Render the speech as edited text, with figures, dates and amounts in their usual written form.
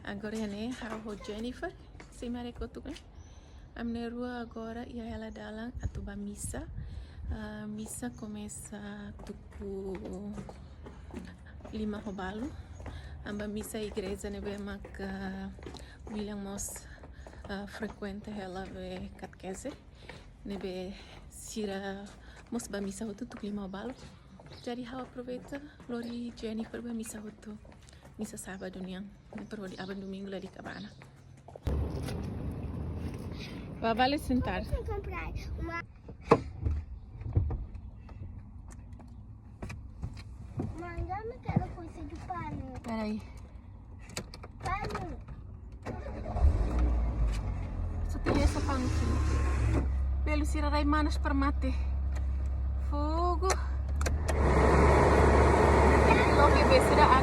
Agora né, a Jennifer, se mereka tu kan. Amne rua agora ia ela dalang atau ba missa. Missa começa tuku 5 robalo. Amba missa igreja ne be mak William Moss frequente ela be catequese. Ne be sira mos ba missa hotu tuku 5 robalo. Jadi hawa aproveita lori Jennifer ba missa hotu. Missa sábado niang. Ne perlu di aban domingo lá di cabana. Vale sentar. Vou comprar uma manga, não quero coisa de pano. Peraí. Pano. Só tem essa pano aqui. Pelo sirarai manas para mate. Fogo. Lo que ves será a